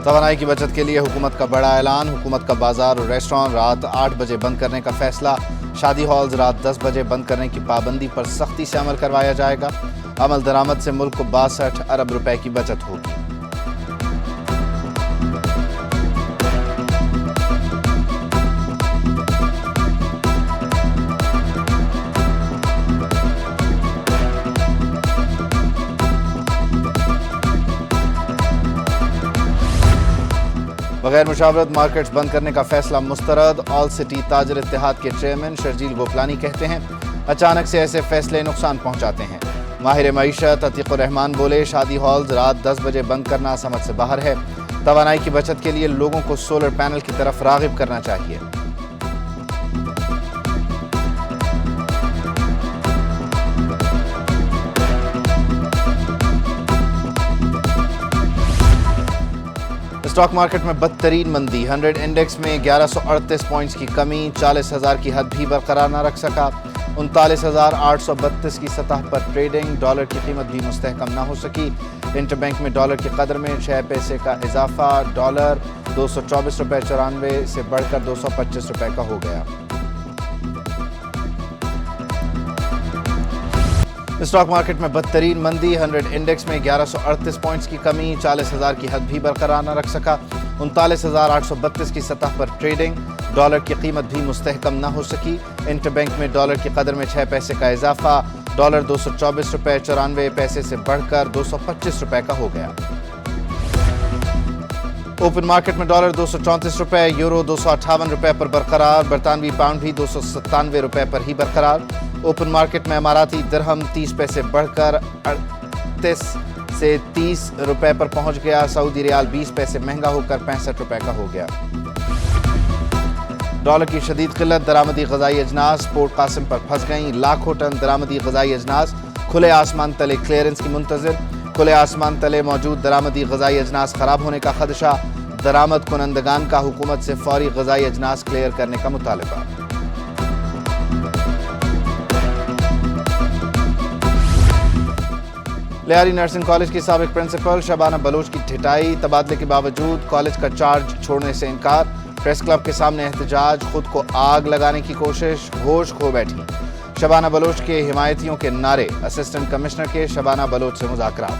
توانائی کی بچت کے لیے حکومت کا بڑا اعلان، حکومت کا بازار اور ریسٹوران رات 8 بجے بند کرنے کا فیصلہ، شادی ہالز رات 10 بجے بند کرنے کی پابندی پر سختی سے عمل کروایا جائے گا، عمل درآمد سے ملک کو 62 ارب روپے کی بچت ہوگی۔ بغیر مشاورت مارکیٹس بند کرنے کا فیصلہ مسترد، آل سٹی تاجر اتحاد کے چیئرمین شرجیل گوپلانی کہتے ہیں اچانک سے ایسے فیصلے نقصان پہنچاتے ہیں۔ ماہر معیشت عتیق الرحمان بولے شادی ہالز رات 10 بجے بند کرنا سمجھ سے باہر ہے، توانائی کی بچت کے لیے لوگوں کو سولر پینل کی طرف راغب کرنا چاہیے۔ اسٹاک مارکیٹ میں بدترین مندی، 100 انڈیکس میں 1138 پوائنٹس کی کمی، 40,000 کی حد بھی برقرار نہ رکھ سکا، 39,832 کی سطح پر ٹریڈنگ، ڈالر کی قیمت بھی مستحکم نہ ہو سکی، انٹر بینک میں ڈالر کی قدر میں 6 پیسے کا اضافہ، ڈالر 224 روپے 94 سے بڑھ کر 225 روپے کا ہو گیا۔ اسٹاک مارکیٹ میں بدترین مندی، 100 انڈیکس میں 1138 پوائنٹس کی کمی، 40,000 کی حد بھی برقرار نہ رکھ سکا، 39,832 کی سطح پر ٹریڈنگ، ڈالر کی قیمت بھی مستحکم نہ ہو سکی، انٹر بینک میں ڈالر کی قدر میں 6 پیسے کا اضافہ، ڈالر 224 روپے 94 پیسے سے بڑھ کر 225 روپے کا ہو گیا۔ اوپن مارکیٹ میں ڈالر 234 روپے، یورو 258 روپے پر برقرار، برطانوی پاؤنڈ بھی 297 روپے پر ہی برقرار۔ اوپن مارکیٹ میں اماراتی درہم 30 پیسے بڑھ کر 38 سے 30 روپے پر پہنچ گیا، سعودی ریال 20 پیسے مہنگا ہو کر 65 روپے کا ہو گیا۔ ڈالر کی شدید قلت، درآمدی غذائی اجناس پورٹ قاسم پر پھنس گئیں، لاکھوں ٹن درآمدی غذائی اجناس کھلے آسمان تلے کلیئرنس کی منتظر، کھلے آسمان تلے موجود درآمدی غذائی اجناس خراب ہونے کا خدشہ، درآمد کنندگان کا حکومت سے فوری غذائی اجناس کلیئر کرنے کا مطالبہ۔ لیاری نرسنگ کالج کی سابق پرنسپل شبانہ بلوچ کی ٹھٹائی، تبادلے کے باوجود کالج کا چارج چھوڑنے سے انکار، پریس کلب کے سامنے احتجاج، خود کو آگ لگانے کی کوشش، ہوش کھو بیٹھی، شبانہ بلوچ کے حمایتیوں کے نعرے، اسسٹنٹ کمشنر کے شبانہ بلوچ سے مذاکرات۔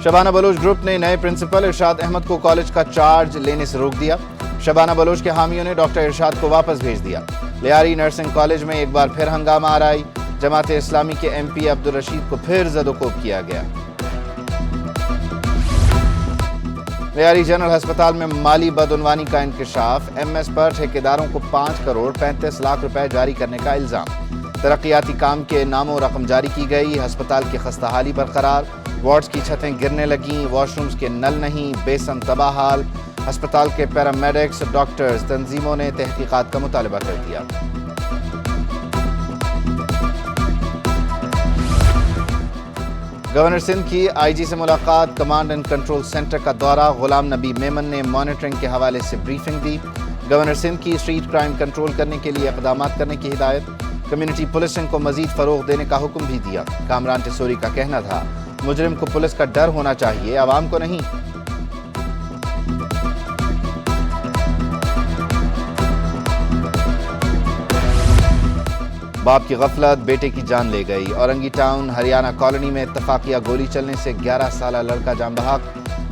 شبانہ بلوچ گروپ نے نئے پرنسپل ارشاد احمد کو کالج کا چارج لینے سے روک دیا، شبانہ بلوچ کے حامیوں نے ڈاکٹر ارشاد کو واپس بھیج دیا۔ لیاری نرسنگ کالج میں ایک بار پھر ہنگامہ آرائی، جماعت اسلامی کے ایم پی عبدالرشید کو پھر زد و کوب کیا گیا۔ لیاری جنرل ہسپتال میں مالی بدعنوانی کا انکشاف، ایم ایس پر ٹھیکیداروں کو 5 کروڑ 35 لاکھ روپے جاری کرنے کا الزام، ترقیاتی کام کے نام و رقم جاری کی گئی، ہسپتال کی خستہ حالی برقرار، وارڈز کی چھتیں گرنے لگیں، واش رومز کے نل نہیں، بیسن تباہ حال، ہسپتال کے پیرامیڈکس، ڈاکٹرز، تنظیموں نے تحقیقات کا مطالبہ کر دیا۔ گورنر سندھ کی آئی جی سے ملاقات، کمانڈ اینڈ کنٹرول سینٹر کا دورہ، غلام نبی میمن نے مانیٹرنگ کے حوالے سے بریفنگ دی، گورنر سندھ کی اسٹریٹ کرائم کنٹرول کرنے کے لیے اقدامات کرنے کی ہدایت، کمیونٹی پولیسنگ کو مزید فروغ دینے کا حکم بھی دیا۔ کامران ٹیسوری کا کہنا تھا مجرم کو پولیس کا ڈر ہونا چاہیے، عوام کو نہیں۔ باپ کی غفلت بیٹے کی جان لے گئی، اورنگی ٹاؤن ہریانہ کالونی میں اتفاقیہ گولی چلنے سے 11 سالہ لڑکا جاں بحق،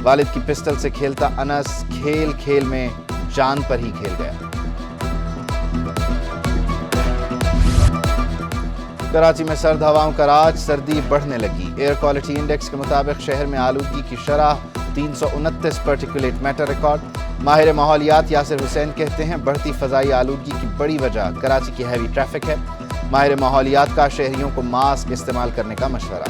والد کی پسٹل سے کھیلتا انس کھیل کھیل میں جان پر ہی کھیل گیا۔ کراچی میں سرد ہواؤں کا راج، سردی بڑھنے لگی، ایئر کوالٹی انڈیکس کے مطابق شہر میں آلودگی کی شرح 329 پارٹیکولیٹ میٹر ریکارڈ۔ ماہر ماحولیات یاسر حسین کہتے ہیں بڑھتی فضائی آلودگی کی بڑی وجہ کراچی کی ہیوی ٹریفک ہے، ماہر ماحولیات کا شہریوں کو ماسک استعمال کرنے کا مشورہ۔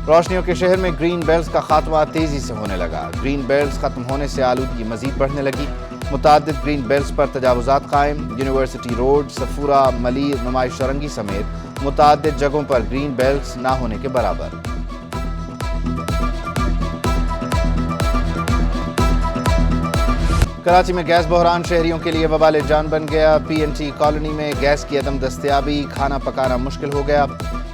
روشنیوں کے شہر میں گرین بیلٹس کا خاتمہ تیزی سے ہونے لگا، گرین بیلٹس ختم ہونے سے آلودگی مزید بڑھنے لگی، متعدد گرین بیلٹس پر تجاوزات قائم، یونیورسٹی روڈ، صفورہ، ملیر، نمائش سرنگی سمیت متعدد جگہوں پر گرین بیلٹس نہ ہونے کے برابر۔ کراچی میں گیس بحران شہریوں کے لیے وبال جان بن گیا، پی این ٹی کالونی میں گیس کی عدم دستیابی، کھانا پکانا مشکل ہو گیا،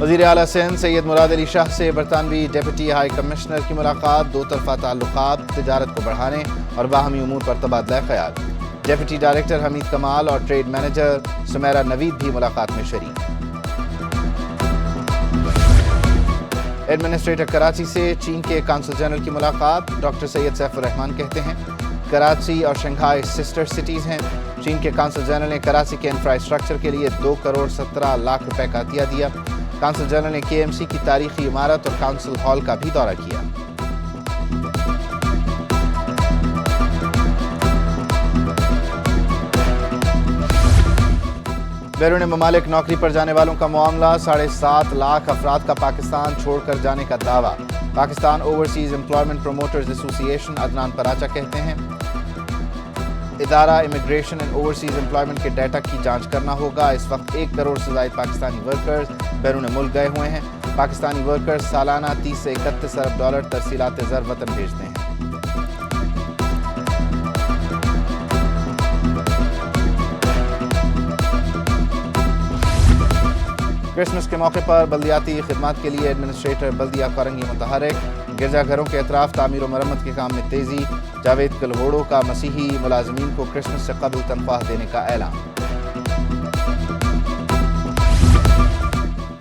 وزیر اعلیٰ سندھ سید مراد علی شاہ سے برطانوی ڈیپٹی ہائی کمشنر کی ملاقات، دو طرفہ تعلقات، تجارت کو بڑھانے اور باہمی امور پر تبادلہ خیال۔ ڈیپٹی ڈائریکٹر حمید کمال اور ٹریڈ مینیجر سمیرہ نوید بھی ملاقات میں شریک۔ ایڈمنسٹریٹر کراچی سے چین کے قونصل جنرل کی ملاقات، ڈاکٹر سید سیف الرحمان کہتے ہیں کراچی اور شنگھائی سسٹر سٹیز ہیں۔ چین کے قونصل جنرل نے کراچی کے انفراسٹرکچر کے لیے 2 کروڑ 17 لاکھ روپے کا عطیہ دیا۔ قونصل جنرل نے کے ایم سی کی تاریخی عمارت اور کونسل ہال کا بھی دورہ کیا۔ بیرون ممالک نوکری پر جانے والوں کا معاملہ، 7.5 لاکھ افراد کا پاکستان چھوڑ کر جانے کا دعویٰ۔ پاکستان اوورسیز امپلائمنٹ پروموٹرز ایسوسی ایشن عدنان پراچا کہتے ہیں ادارہ امیگریشن اینڈ اوورسیز امپلائمنٹ کے ڈیٹا کی جانچ کرنا ہوگا۔ اس وقت 1 کروڑ سے زائد پاکستانی ورکرز بیرون ملک گئے ہوئے ہیں۔ پاکستانی ورکرز سالانہ 30 سے 31 ارب ڈالر ترسیلات زر وطن بھیجتے ہیں۔ کرسمس کے موقع پر بلدیاتی خدمات کے لیے ایڈمنسٹریٹر بلدیہ کورنگی متحرک، گرجا گھروں کے اطراف تعمیر و مرمت کے کام میں تیزی، جاوید کلہوڑو کا مسیحی ملازمین کو کرسمس سے قبل تنخواہ دینے کا اعلان۔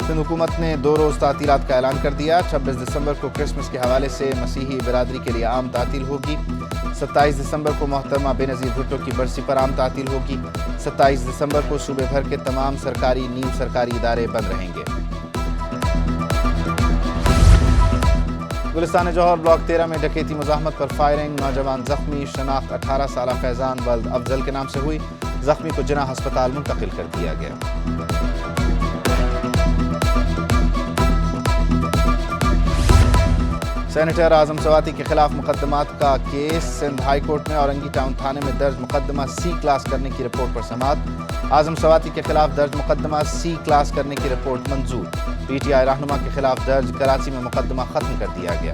سندھ حکومت نے 2 روز تعطیلات کا اعلان کر دیا۔ 26 دسمبر کو کرسمس کے حوالے سے مسیحی برادری کے لیے عام تعطیل ہوگی۔ 27 دسمبر کو محترمہ بے نظیر بھٹو کی برسی پر عام تعطیل ہوگی۔ 27 دسمبر کو صوبے بھر کے تمام سرکاری نیم سرکاری ادارے بند رہیں گے۔ گلستان جوہر بلاک 13 میں ڈکیتی مزاحمت پر فائرنگ، نوجوان زخمی، شناخت 18 سالہ فیضان ولد افضل کے نام سے ہوئی، زخمی کو جناح ہسپتال منتقل کر دیا گیا۔ سینیٹر اعظم سواتی کے خلاف مقدمات کا کیس، سندھ ہائی کورٹ میں اورنگی ٹاؤن تھانے میں درج مقدمہ سی کلاس کرنے کی رپورٹ پر سماعت۔ اعظم سواتی کے خلاف درج مقدمہ سی کلاس کرنے کی report Manzoor. P T I رہنما کے خلاف درج کراچی میں مقدمہ ختم کر دیا گیا۔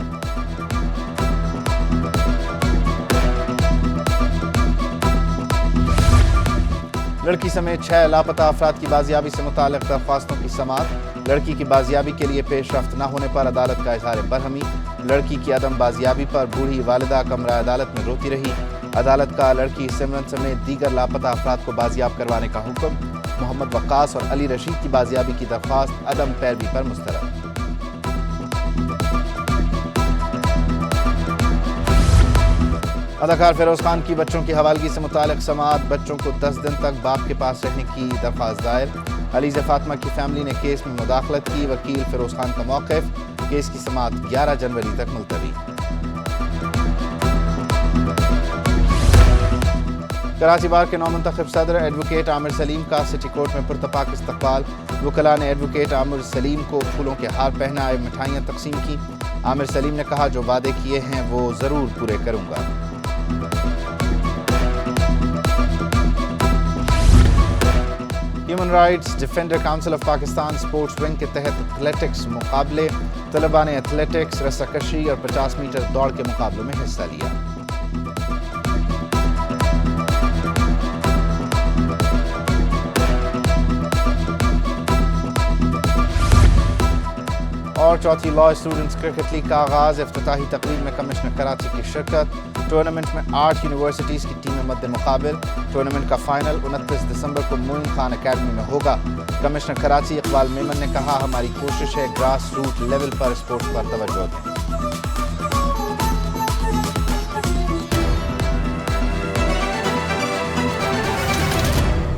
لڑکی سمیت 6 لاپتہ افراد کی بازیابی سے متعلق درخواستوں کی سماعت۔ لڑکی کی بازیابی کے لیے پیش رفت نہ ہونے پر عدالت کا اظہار برہمی۔ لڑکی کی عدم بازیابی پر بوڑھی والدہ کمرہ عدالت میں روتی رہی۔ عدالت کا لڑکی سمرن سمیت دیگر لاپتہ افراد کو بازیاب کروانے کا حکم۔ محمد وقاص اور علی رشید کی بازیابی کی درخواست عدم پیروی پر مسترد۔ اداکار فیروز خان کی بچوں کی حوالگی سے متعلق سماعت، بچوں کو 10 دن تک باپ کے پاس رہنے کی درخواست دائر۔ علیز فاطمہ کی فیملی نے کیس میں مداخلت کی، وکیل فیروز خان کا موقف، کیس کی سماعت 11 جنوری تک ملتوی۔ کراچی بار کے نومنتخب صدر ایڈوکیٹ عامر سلیم کا سٹی کورٹ میں پرتپاک استقبال۔ وکلاء نے ایڈوکیٹ عامر سلیم کو پھولوں کے ہار پہنائے، مٹھائیاں تقسیم کی۔ عامر سلیم نے کہا جو وعدے کیے ہیں وہ ضرور پورے کروں گا۔ Human rights defender council of Pakistan sports wing کے تحت ایتھلیٹکس مقابلے، طلباء نے ایتھلیٹکس، رسہ کشی اور 50 میٹر دوڑ کے مقابلوں میں حصہ لیا۔ اور چوتھی لاء اسٹوڈنٹس کرکٹ لیگ کا آغاز، افتتاحی تقریب میں کمشنر کراچی کی شرکت۔ ٹورنامنٹ میں 8 یونیورسٹیز کی ٹیمیں مد مقابل۔ ٹورنامنٹ کا فائنل 29 دسمبر کو معین خان اکیڈمی میں ہوگا۔ کمشنر کراچی اقبال میمن نے کہا ہماری کوشش ہے گراس روٹ لیول پر اسپورٹس پر توجہ دیں۔